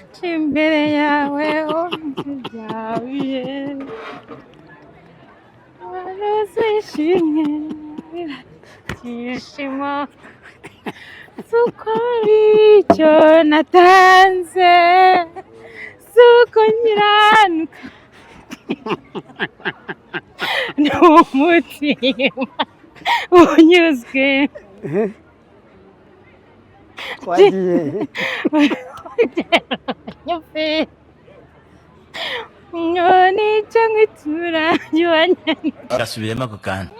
imbere yawe byawiye waruzishimye byishimo suko icyo natanze suko nyiranuka n'umutima unyuzwe twagiye nyufe nyoni cyangwa ituranyuanye Gasubiremo ako kantu.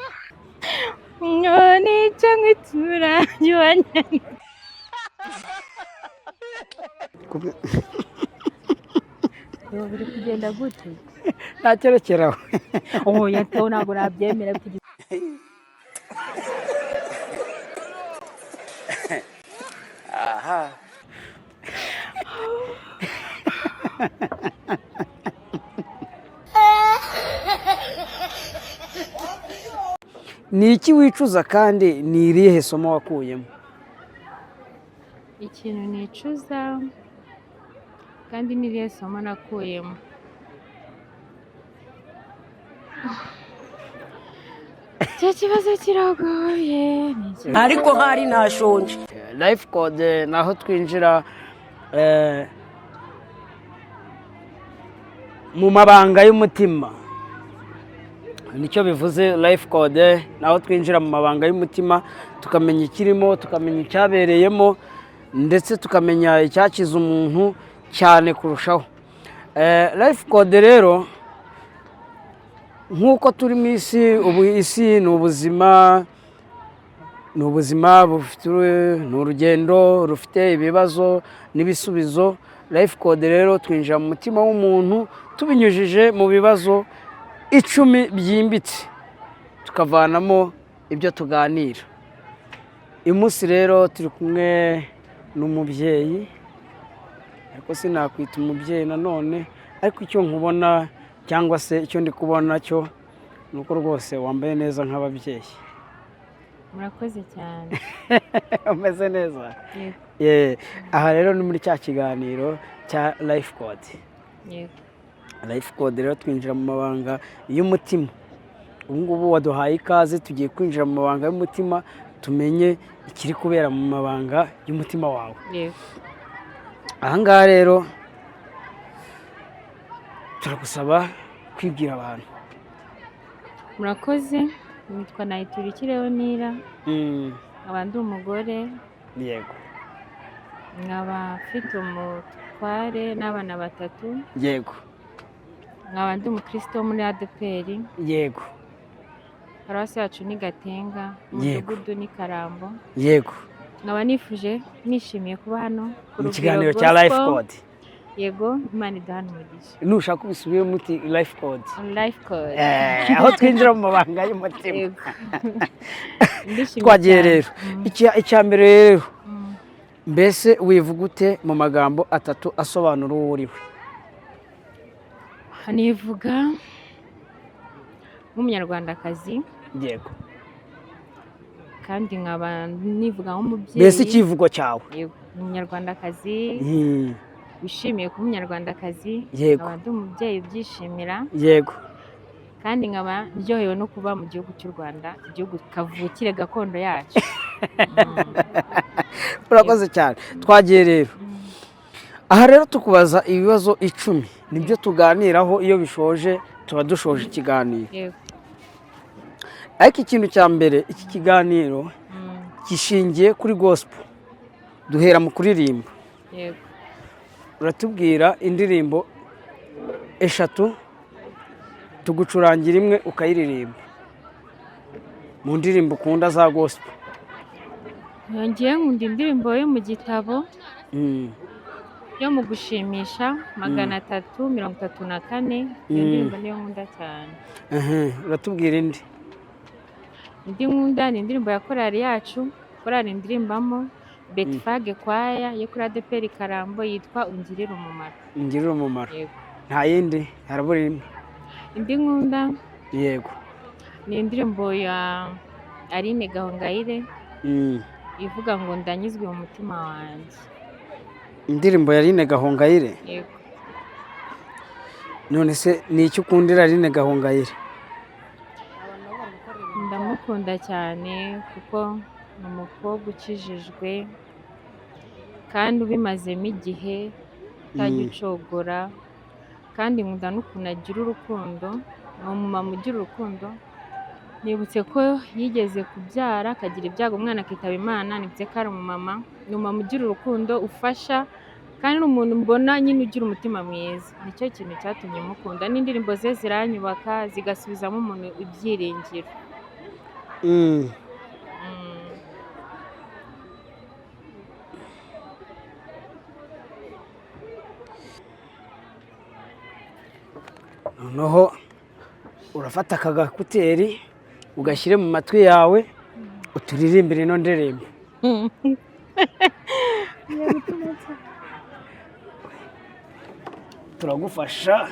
nyoni cyangwa ituranyuanye biri kugenda gute ntakerekeraho yatewe ntabwo nabyemera aha ni iki wicuza kandi ni irihe somo wakuyemo? ikintu nicuza kandi n'irihe somo nakuyemo icyo kibazo kiragoye ariko hari ntashonje. Life code naho twinjira mu mabanga y'umutima. Nicyo bivuze life code, naho twinjira mu mabanga y'umutima tukamenya ikirimo, tukamenya icyabereyemo ndetse tukamenya icyakiza umuntu cyane kurushaho. Life code rero nk'uko turi mu isi, ubu isi ni ubuzima bufite urugendo rufite ibibazo n'ibisubizo. Life code rero twinjira mu mutima w'umuntu tubinyujije mu bibazo 10 byimbitse tukavanamo ibyo tuganira. Umunsi rero turi kumwe n'umubyeyi, ariko sinakwita umubyeyi nanone, ariko icyo nkubona cyangwa se icyo ndi kubona cyo nuko rwose wambaye neza nk'ababyeyi. murakoze cyane umeze neza. yego Aha rero ni muri cya kiganiro cya life code. yego Life code rero twinjira mu mabanga y'umutima. Ubu ngubu waduhaye ikaze, tugiye kwinjira mu mabanga y'umutima tumenye ikiri kubera mu mabanga y'umutima wawe. yego Aha ngaha rero turagusaba kwibwira abantu. murakoze nitwa Nayiturikire Nira, nkaba ndi umugore, Yego. nkaba mfite umutware n'abana 3, Yego. nkaba ndi umukristo wo muri ADPR, Yego. paruwasi yacu ni Gatenga, Yego. umudugudu ni Karambo. Yego. nkaba nishimiye kuba hano ku Mu Rugwiro kiganiro cya life Gospel. code. Yego, Imana iduhane umugisha. Nushaka ubisubire muti life code. On life code. Aho twinjira mu mabanga y'umutima. Yego. Ndishimye Twagiye cyane. rero. Icya mbere rero, mbese wivuga ute mu magambo 3 asobanura uwo uriwe? Nivuga nk'umunyarwandakazi Yego. kandi nkaba nivuga nk'umubyeyi. Mbese ikivugo cyawe? Yego, umunyarwandakazi wishimiye kuba umunyarwandakazi. Yego. nkaba ndi umubyeyi ubyishimira Yego. kandi nkaba ndyohewe no kuba mu gihugu cy'u Rwanda, igihugu kavukire gakondo yacu. Urakoze cyane. Twagiye rero. Aha rero tukubaza ibibazo 10 nibyo tuganiraho, iyo bishoje tuba dushoje ikiganiro. Yego. Ariko ikintu cya mbere, iki kiganiro gishingiye kuri gospel. Duhera mu kuririmba. Yego. Uratubwira indirimbo 3 tugucurangira imwe ukayiririmba mu ndirimbo ukunda za gospel. Ngiye nkunda indirimbo yo mu gitabo yo mu gushimisha 334. Iyo ndirimbo niyo nkunda cyane. Uratubwira indi? Indi nkunda ni indirimbo ya korali yacu, korali ndirimbamo Betifage kwaya yo kuri ADPR Karambo, yitwa Ungirira umumaro. Ungirira umumaro. Yego. Nta yindi? Harabura imwe? Indi nkunda Yego. ni indirimbo ya Aline Gahongayire ivuga ngo ndanyuzwe mu mutima wanjye. indirimbo ya Aline Gahongayire. yego. None se ni icyo ukundira Aline Gahongayire? Ndamukunda cyane kuko ni umukobwa ukijijwe kandi ubimazemo igihe utajya ucogora, kandi nkunda n'ukuntu agira urukundo. Ni umumama ugira urukundo. Nibutse ko yigeze kubyara akagira ibyago umwana akitaba Imana, nibutse ko ari umumama. Ni umumama ugira urukundo, ufasha, kandi ni umuntu mbona nyine ugira umutima mwiza. Nicyo kintu cyatumye mukunda. N'indirimbo ze ziranyubaka zigasubizamo umuntu ibyiringiro. Noneho urafata aka gakuteri ugashyire mu matwi yawe uturirimbire ino ndirimbo. Turagufasha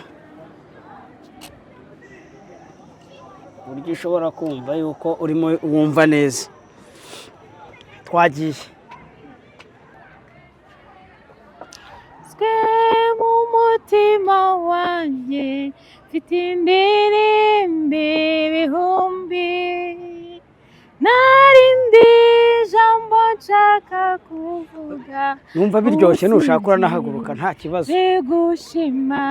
uburyo ushobora kumva yuko urimo wumva neza. Twagiye. Twe mu mutima wanjye mfite indirimbo ibihumbi, narindi jambo nshaka kuvuga. Numva biryoshye, nushaka uranahaguruka nta kibazo. Bigushima.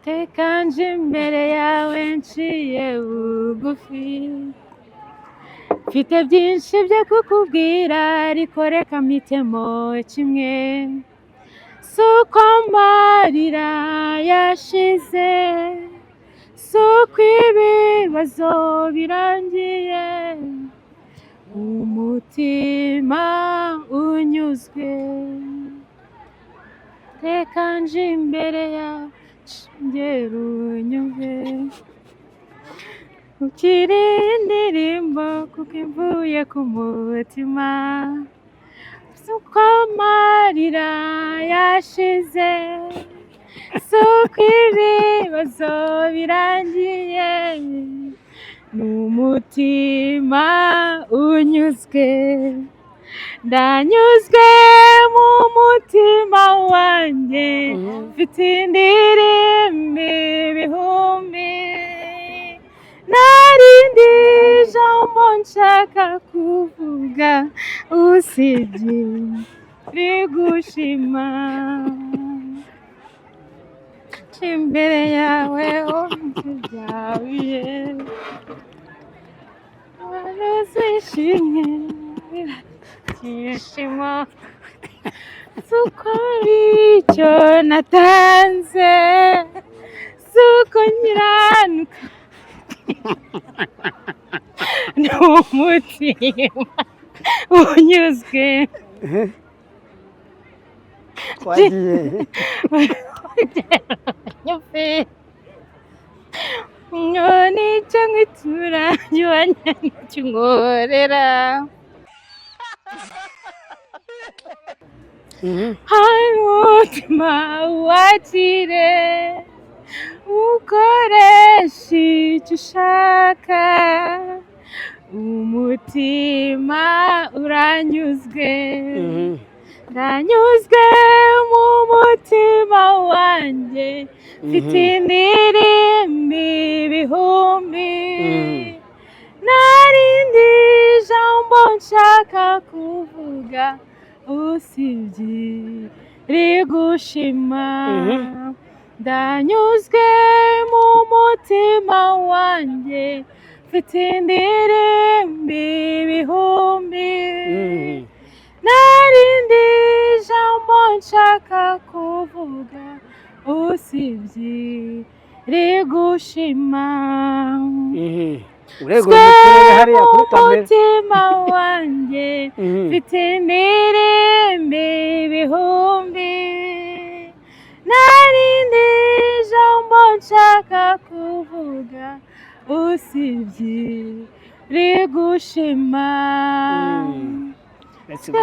Tekanje imbere yawe nciye bugufi, mfite byinshi byo kukubwira ariko reka mpitemo kimwe. Si uko amarira yashize, si uko ibibazo birangiye, umutima unyuzwe. Tekanje imbere yawe ngera unyumve, ukiri indirimbo kuko imvuye ku mutima. Si uko amarira yashize, si uko ibibazo birangiye, ni umutima unyuzwe. Ndanyuzwe mu mutima wanjye, mfite indirimbo ibihumbi, narindi jambo nshaka kuvuga usibye bigushima. Imbere yawe ntibyabuye, waruzishimye ibyishimo. Si uko ari icyo natanze, si uko nkiranuka, ni umutima unyuzwe. Twagiye. Nyoni cyangwa itura nyubanya n'icyo ngorera. Hari umutima wakire, ukoresha icyo ushaka, umutima uranyuzwe. Ndanyuzwe mu mutima wanjye, mfite indirimbo ibihumbi, narindi jambo nshaka kuvuga usibye rigushima. Ndanyuzwe mu mutima wanjye, mfite indirimbo ibihumbi, narindi jambo nshaka kuvuga usibye rigushima. Uregura umutima hariya kuri kamera. Umutima wanjye, mfite indirimbo ibihumbi, narindi jambo nshaka kuvuga usibye rigushima. Let's go.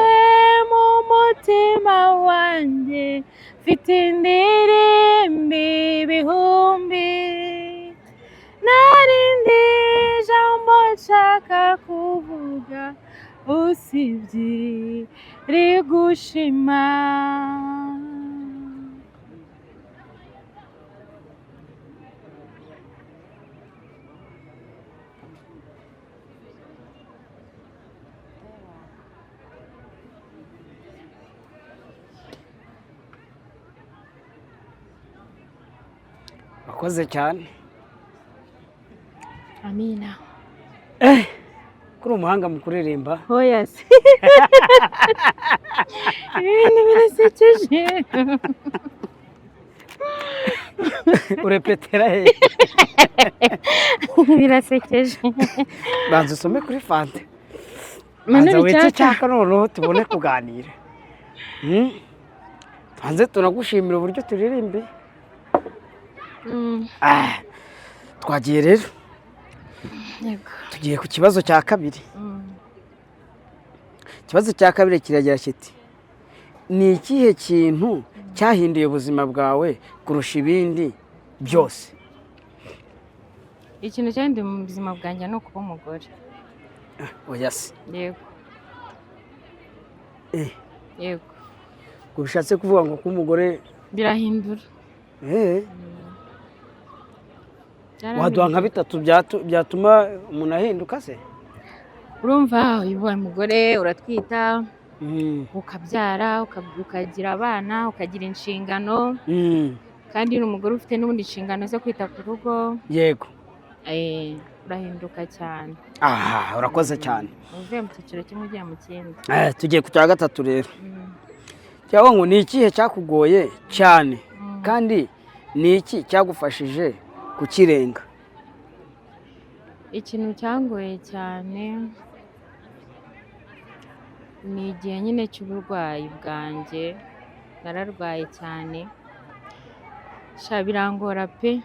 mu mutima wanjye mfite indirimbi ibihumbi narindi jambo nshaka kuvuga usibye rigushima. Wakoze cyane. Amina. Kuri umuhanga mu kuririmba. Oya se. Ibintu birasekeje. Urepetera he? Birasekeje. Banza usome kuri fante. Manuri Banza wetse cyaka. cyaka noneho tubone kuganira. Banze tunagushimira uburyo turirimbe. Twagiye rero. Yego. Tugiye ku kibazo cya kabiri. Ikibazo cya kabiri kiragira kiti: ni ikihe kintu cyahinduye ubuzima bwawe kurusha ibindi byose? Ikintu cyahinduye mu buzima bwanjye ni ukuba umugore. Oya se. Yego. Yego. Ubishatse kuvuga ngo kuba umugore Birahindura. Waduha nka bitatu byatuma umuntu ahinduka se? Urumva iyo ubaye umugore uratwita, ukabyara, ukagira abana, ukagira inshingano, kandi uri umugore ufite n'ubundi inshingano zo kwita ku rugo. Yego. Urahinduka cyane. Aha, urakoze cyane. Uvuye mu cyiciro kimwe ugiye mu kindi. Tugiye ku cya gatatu rero. Cyangwa ngo ni ikihe cyakugoye cyane kandi ni iki cyagufashije kukirenga? Ikintu cyangoye cyane ni igihe nyine cy'uburwayi bwanjye. Nararwaye cyane, birangora pe,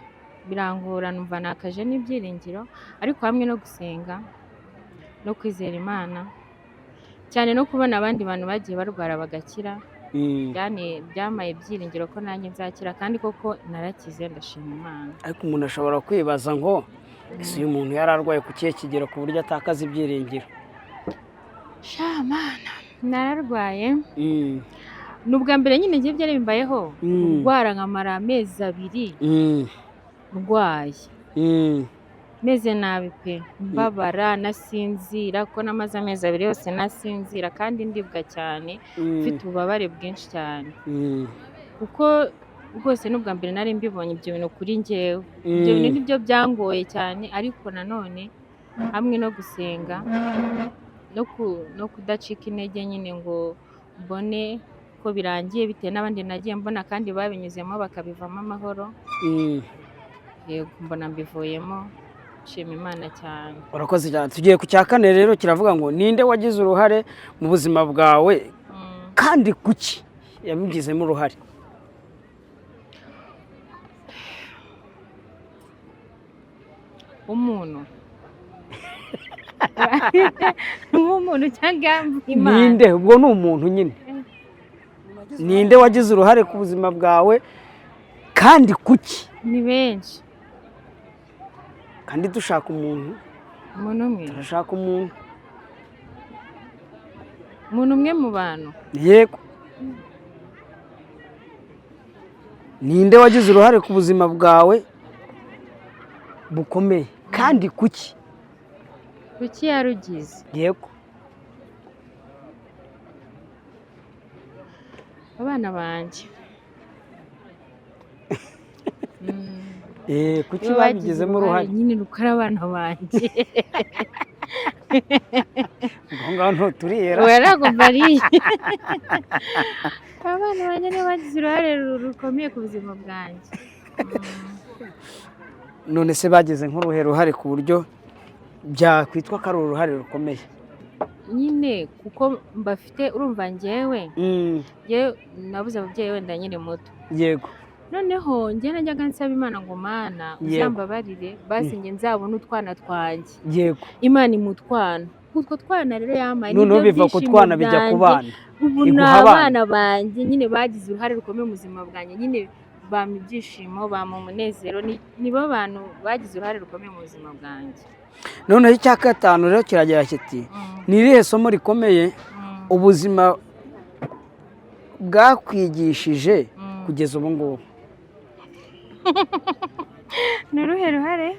birangora, numva nakaje n'ibyiringiro, ariko hamwe no gusenga no kwizera Imana cyane no kubona abandi bantu bagiye barwara bagakira, byamaye ibyiringiro ko nanjye nzakira, kandi koko narakize, ndashima Imana. Ariko umuntu ashobora kwibaza ngo ese uyu muntu yararwaye ku kihe kigero ku buryo atakaza ibyiringiro? Mana, nararwaye. Ni ubwa mbere nyine ngiye byari bimbayeho, ndwara nkamara amezi 2 ndwaye, meze nabi pe, mbabara, nasinzira, ko namaze amezi 2 yose nasinzira, kandi ndibwa cyane, mfite ububabare bwinshi cyane, kuko rwose n'ubwa mbere nari mbibonye ibyo bintu kuri njyewe. Ibyo bintu nibyo byangoye cyane, ariko nanone hamwe no gusenga no kudacika intege nyine ngo mbone ko birangiye, bitewe n'abandi nagiye mbona kandi babinyuzemo bakabivamo amahoro. Yego, mbona mbivuyemo, nshima Imana cyane. Urakoze cyane. Tugiye ku cya kane rero, kiravuga ngo ninde wagize uruhare mu buzima bwawe kandi kuki yabigizemo uruhare? Umuntu nk'umuntu cyangwa Imana? Ninde? Ubwo ni umuntu nyine. Ninde wagize uruhare ku buzima bwawe kandi kuki? Ni benshi. Kandi dushaka umuntu umwe. Turashaka umuntu umwe mu bantu. Yego. Ninde wagize uruhare ku buzima bwawe bukomeye kandi kuki? Kuki yarugize? Yego. Abana banjye. Kuki babigizemo uruhare? Nyine rukara abana banjye. Ngo ngaho ntuturiyera. Ntabwo mbariye. Abana banjye nibo bagize uruhare rukomeye ku buzima bwanjye. None se bagize nk'uruhare ku buryo byakwitwa ko ari uruhare rukomeye? Nyine kuko mbafite, urumva njyewe nabuze ababyeyi wenda nyine muto. Yego. Noneho njye najyaga nsaba Imana ngo Mana uzambabarire, basi njye nzabona utwana twanjye. Yego. Imana imutwana. utwo twana rero yamaye noneho biva ku twana bijya ku bana ubu ni iguha abana. abana banjye nyine bagize uruhare rukomeye mu buzima bwanjye, nyine bampa ibyishimo, bampa umunezero, nibo bantu bagize uruhare rukomeye mu buzima bwanjye. noneho icya gatanu rero kiragira kiti ni irihe somo rikomeye ubuzima bwakwigishije kugeza ubu ngubu? ni uruhe ruhare?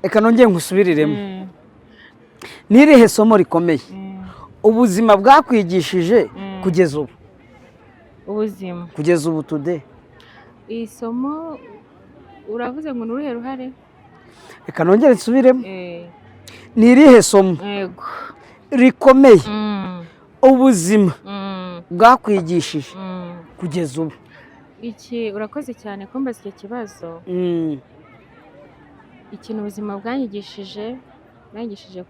reka nongere nkusubiriremo. ni irihe somo rikomeye ubuzima bwakwigishije kugeza ubu? ubuzima kugeza ubu today. iri somo uravuze ngo ni uruhe ruhare? reka nongere nsubiremo. Eh, ni irihe somo yego. rikomeye ubuzima Mm, bwakwigishije mm. kugeza ubu? urakoze cyane kumbaza icyo kibazo. Ikintu ubuzima bwanyigishije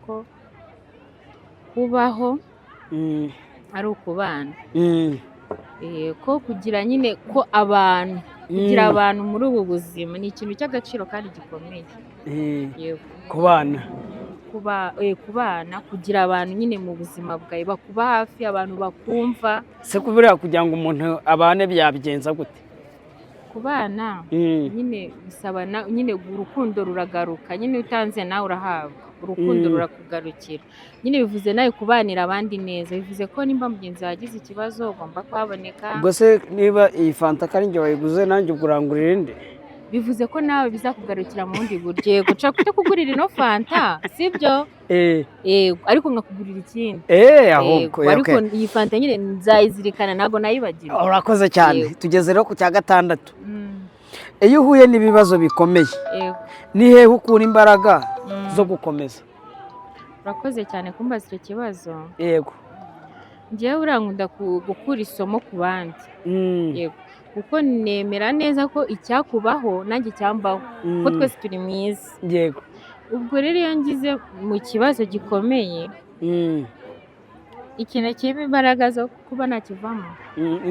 ko kubaho ari ukubana. Ko kugira nyine ko abantu kugira abantu muri ubu buzima ni ikintu cy'agaciro kandi gikomeye. Yego. ku bana kubana kugira abantu nyine mu buzima bwawe bakuba hafi, abantu bakumva. se kubera kugira ngo umuntu abane byabigenza gute? Kubana nyine bisaba nyine urukundo ruragaruka, nyine utanze nawe urahabwa, urukundo rurakugarukira. Nyine bivuze nawe kubanira abandi neza, bivuze ko nimba mugenzi wawe agize ikibazo ugomba kuhaboneka. ubwo se niba iyi fanta ko ari njye wayiguze nanjye ugurangurira inde? bivuze ko nawe bizakugarukira mu bundi buryo. Yego, nshaka kutagurira ino fanta sibyo? Yego, ariko nkakugurira ikindi. ahubwo ariko iyi fanta nyine nzayizirikana, ntabwo nayibagira. urakoze cyane. Yego. tugeze rero ku cya gatandatu. iyo uhuye n'ibibazo bikomeye Yego. ni hehe ukura imbaraga zo gukomeza? urakoze cyane kumbaza icyo kibazo. yego. njyewe urankunda gukura isomo ku bandi. Yego, kuko nemera neza ko icyakubaho nanjye cyambaho, ko twese turi mu isi. yego. ubwo rero iyo ngize mu kibazo gikomeye, ikintu kirimo imbaraga zo kuba nakivamo,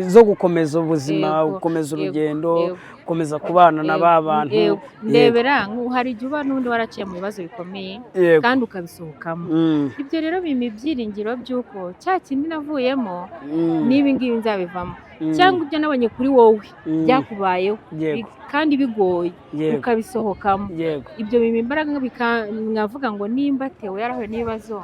zo gukomeza ubuzima, Yego, gukomeza yego, urugendo, yego. gukomeza kubana na ba bantu. Yego. ndebera hari igihe uba n'undi waraciye mu bibazo bikomeye Yego. kandi ukabisohokamo. ibyo rero bimpa ibyiringiro by'uko cya kindi navuyemo n'ibi ngibi nzabivamo, cyangwa ibyo nabonye kuri wowe byakubayeho Yego. kandi bigoye Yego. ukabisohokamo. yego. ibyo bimpa imbaraga nkavuga ngo nimba Theo yarahuye n'ibibazo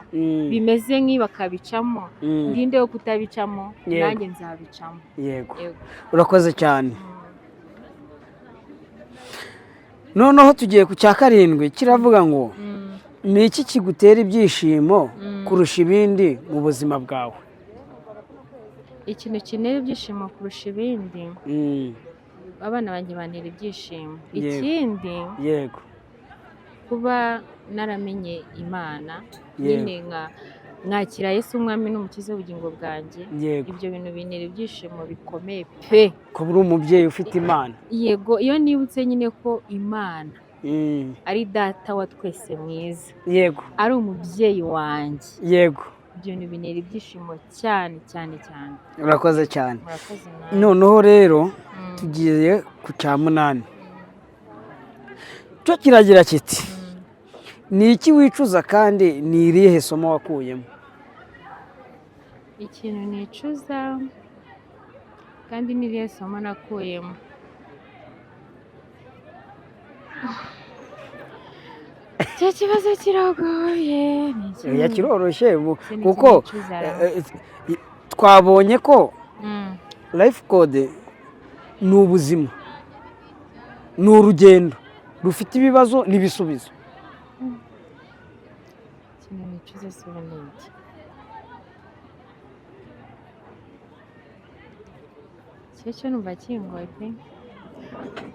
bimeze nk'ibi akabicamo, ndinde wo kutabicamo, Yego. nanjye nzabicamo. yego. Yego. urakoze cyane. noneho tugiye ku cya karindwi, kiravuga ngo ni iki kigutera ibyishimo kurusha ibindi mu buzima bwawe? ikintu kinera ibyishimo kurusha ibindi, abana banjye bantera ibyishimo. Yego. ikindi yego. kuba naramenye Imana, Yego. nyine nkakira Yesu umwami n'umukiza w'ubugingo bwanjye. Yego. ibyo bintu bintera ibyishimo bikomeye pe. kuba uri umubyeyi ufite Imana. Yego, iyo nibutse nyine ko Imana ari data wa twese mwiza, yego. ari umubyeyi wanjye, yego. ibyo bintu bintera ibyishimo cyane cyane cyane. urakoze cyane. murakoze nawe. noneho rero tugiye ku cya munani, cyo kiragira kiti ni iki wicuza kandi ni irihe somo wakuyemo? ikintu nicuza kandi n'irihe somo nakuyemo, icyo kibazo kiragoye. Ni ikintu- oya kiroroshye Iki ni kuko ikintu nicuza. twabonye ko Mm. life code ni ubuzima, ni urugendo rufite ibibazo n'ibisubizo. ikintu nicuza si ubu ni iki? icyo cyo numva kingoye pe,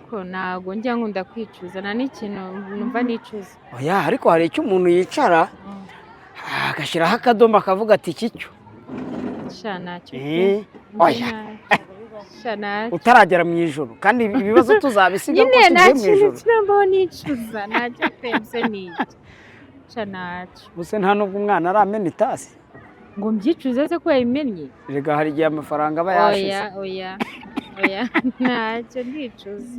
kuko ntabwo njya nkunda kwicuza, nta n'ikintu numva nicuza. oya ariko hari icyo umuntu yicara agashyiraho akadomo akavuga ati iki cyo sha ntacyo pe. Eh, Njye oya. ntacyo. Sha ntacyo. utaragera mu ijoro, kandi ibibazo tuzabisiga ko nyine nta tugiye mu kintu ijoro. kirambaho nicuza, ntacyo pe, mbese ni iki? Sha ntacyo. Ubuse nta nubwo umwana aramena itasi. ngo mbyicuze se ko yabimennye? Erega hari igihe amafaranga aba yashize. oya ntacyo ndicuza.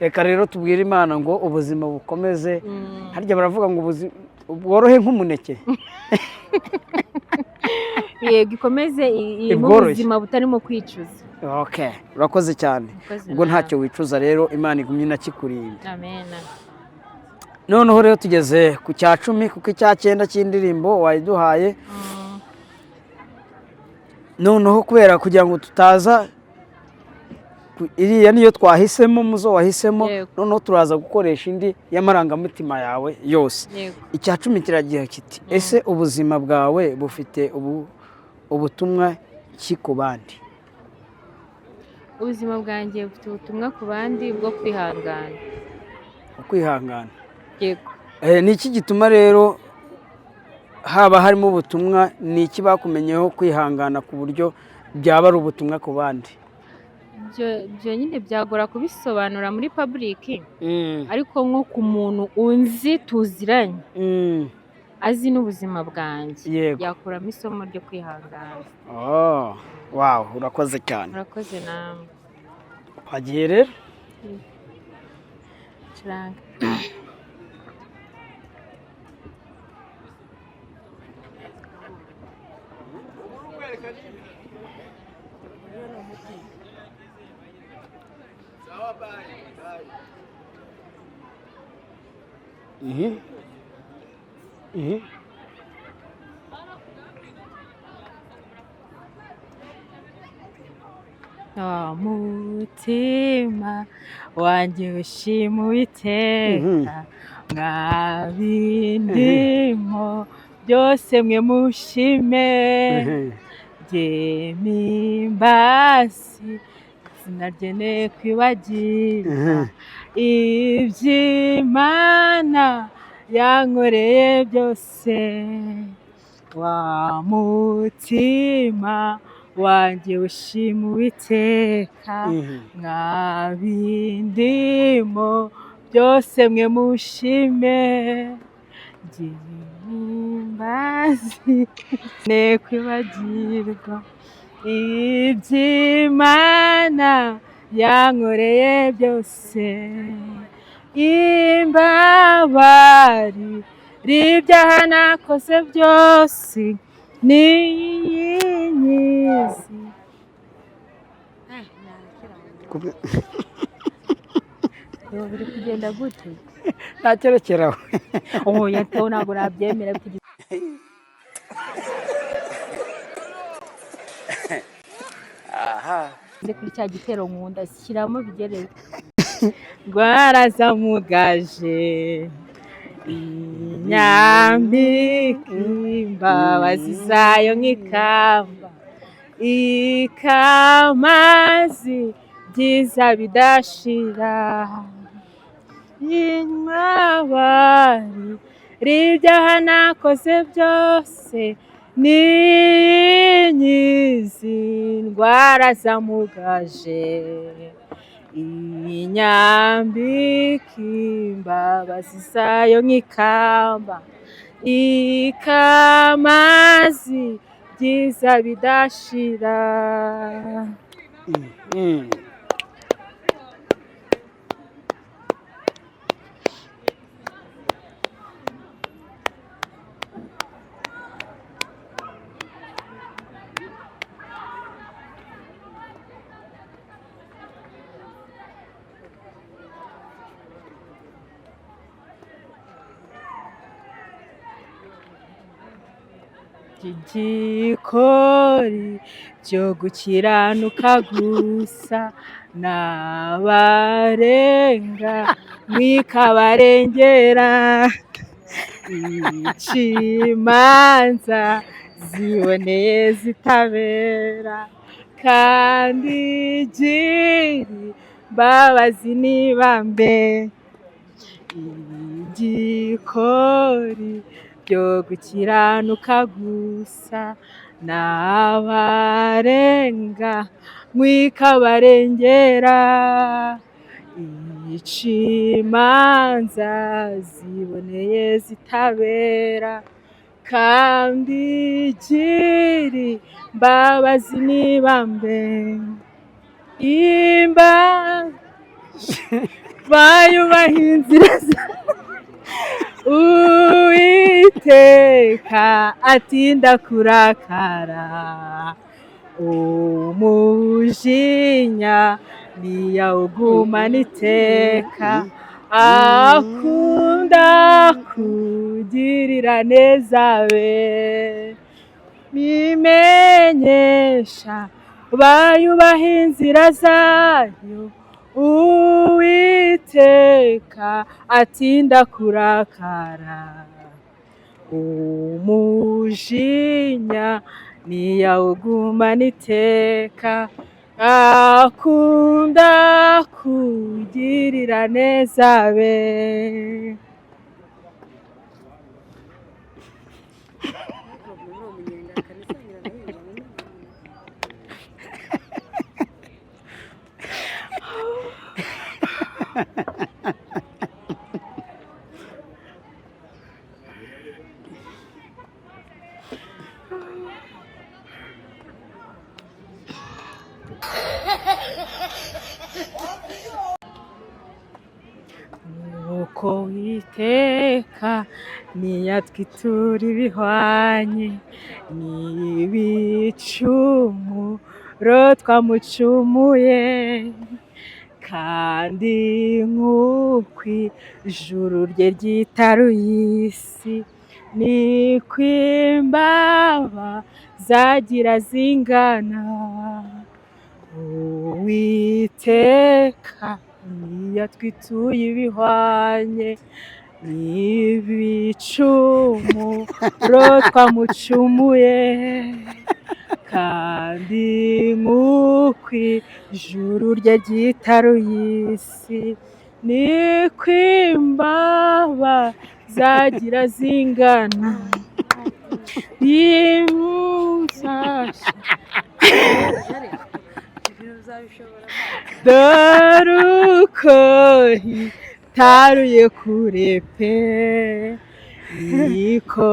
Reka rero tubwire Imana ngo ubuzima bukomeze. Harya baravuga ngo bworohe nk'umuneke yego ikomeze mu Ibworoshye. buzima butarimo kwicuza. Okay, urakoze cyane. Urakoze Ubwo nawe. ntacyo wicuza rero, Imana igumye inakikurinda. Amen. Noneho rero tugeze ku cya 10 kuko icya 9 cy'indirimbo wayiduhaye. Noneho kubera kugira ngo tutaza iriya niyo twahisemo muzo wahisemo, Yego. noneho turaza gukoresha indi y'amarangamutima yawe yose. Yego. Icya 10 kiragira kiti ese ubuzima bwawe bufite ubutumwa ki ku bandi? Ubuzima bwanjye bufite ubutumwa ku bandi bwo kwihangana. Ukwihangana. Yego. Ni iki gituma rero haba harimo ubutumwa, ni iki bakumenyeho kwihangana ku buryo byaba ari ubutumwa ku bandi? Byo nyine byagora kubisobanura muri public, ariko nko ku muntu unzi tuziranye azi n'ubuzima bwanjye Yego. yakuramo isomo ryo kwihangana. Oh, wow, urakoze cyane. Urakoze namwe. Wagiye rero? Curanga. Mutima wanjye ushima Uwiteka, mwabindimo byose mwe mushime, by'imimbasi izina rye ne kwibagirwa, iby'Imana yankoreye byose. Wa mutima wanjye ushima Uwiteka, mwabindimo byose mwe mushime, by'imbazi ne kwibagirwa, iby'Imana yankoreye byose, imbabari ribyaha nakoze byose n'inyizi. Biri kugenda gute? Ntakerekeraho. Yatewe ntabwo nabyemera. Kuri cya gitero nkunda shyiramo bigereye. Rwarazamugaje inyambika imbabazi zayo nk'ikamba, ikamazi byiza bidashira, imbabari ribyaha nakoze byose n'inyizi ndwara zamugaje, inyambika imbabazi zayo nk'ikamba, ikamazi byiza bidashira. Igikori cyo gukiranuka gusa n'abarenga mwikabarengera, imanza ziboneye zitabera, kandi igiri mbabazi nibambe, igikori byo gukiranuka gusa n'abarenga mwikabarengera, imanza ziboneye zitabera, kandi igiri mbabazi nibambe, bayubaha inzira Uwiteka atinda kurakara, umujinya ntiyawugumana iteka, akunda kugirira neza be, bimenyesha bayubaha inzira zayo. Uwiteka atinda kurakara, umujinya ntiyawugumana iteka, akunda kugirira neza be. Nuko Uwiteka niyatwitura ibihwanye n'ibicumuro twamucumuye, kandi nk'uko ijuru rye ryitaruye isi, niko imbabazi agira zingana. Uwiteka niyatwituye ibihwanye n'ibicumuro twamucumuye, kandi nk'uko ijuru rye ryitaruye isi, niko imbabazi agira zingana. Dore uko hitaruye kure pe, niko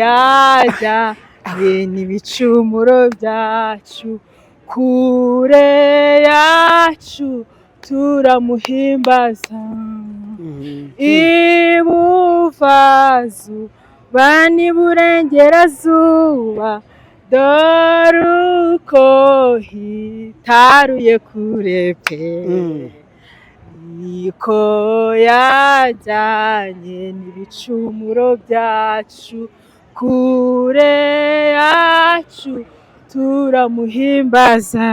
yajyanye n'ibicumuro byacu kure yacu, turamuhimbaza. Ibuvazuba n'iburengerazuba, dore uko hitaruye kure pe, niko yajyanye n'ibicumuro byacu kure yacu, turamuhimbaza.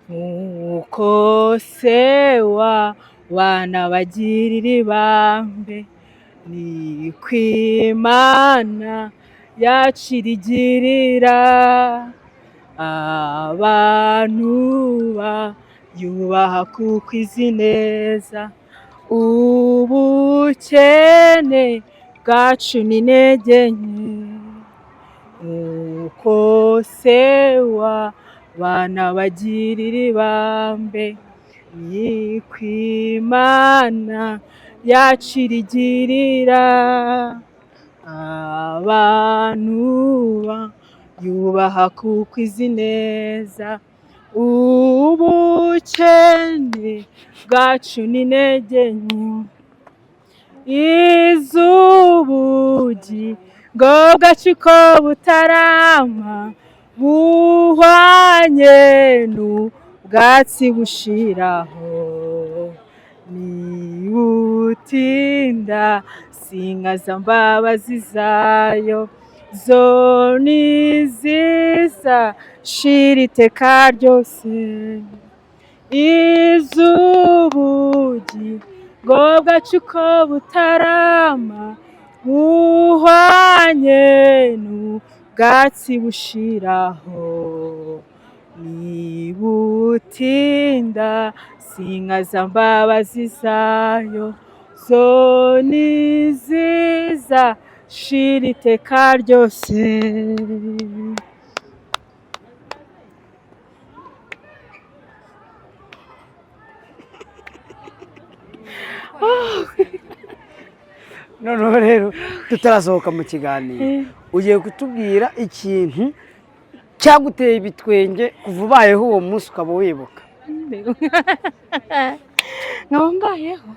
Nk'uko se w'abana bagirira ibambe, niko Imana yacu irigirira abantu bayubaha kuko izi neza. Ubukene bwacu ni intege nke, nk'uko se w'abana bagirira ibambe, niko Imana yacu irigirira abantu bayubaha kuko izi neza. Ubukene bwacu ni intege nke, iz'ubugingo bwacu ko butarama, buhwanye n'ubwatsi bushiraho. Nibutinda sinkaza mbabazi zayo, zo niziza shira iteka ryose. Iz'ubugingo bwacu ko butarama, buhwanye n'ubwatsi bushiraho. Nibutinda sinkaza mbabazi zayo, zo niziza shira iteka ryose. noneho rero tutarasohoka mu kiganiro ugiye kutubwira ikintu cyaguteye ibitwenge kuva ubayeho uwo munsi ukaba wibuka. nkaba mbayeho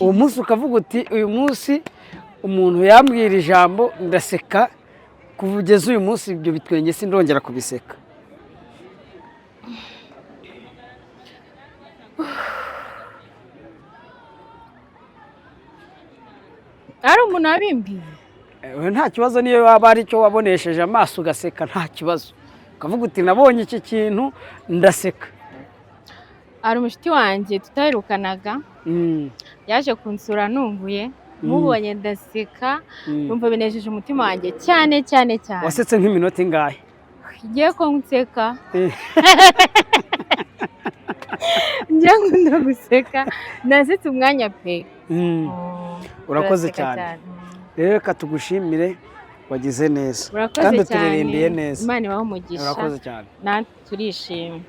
uwo munsi ukavuga uti uyu munsi umuntu yambwira ijambo ndaseka kugeza uyu munsi ibyo bitwenge sindongera kubiseka. ari umuntu wabimbwiye nta kibazo niyo waba ari cyo wabonesheje amaso ugaseka nta kibazo ukavuga uti nabonye iki kintu ndaseka. hari umushuti wanjye tutaherukanaga yaje kunsura nunguye mubonye ndaseka numva binejeje umutima wanjye cyane cyane cyane. wasetse nk'iminota ingahe? ngiye ko nseka njya nkunda guseka nasetse umwanya pe. urakoze cyane rero reka tugushimire wagize neza urakoze kandi cyane uturirimbiye neza. Imana ibahe umugisha urakoze cyane natwe turishimye.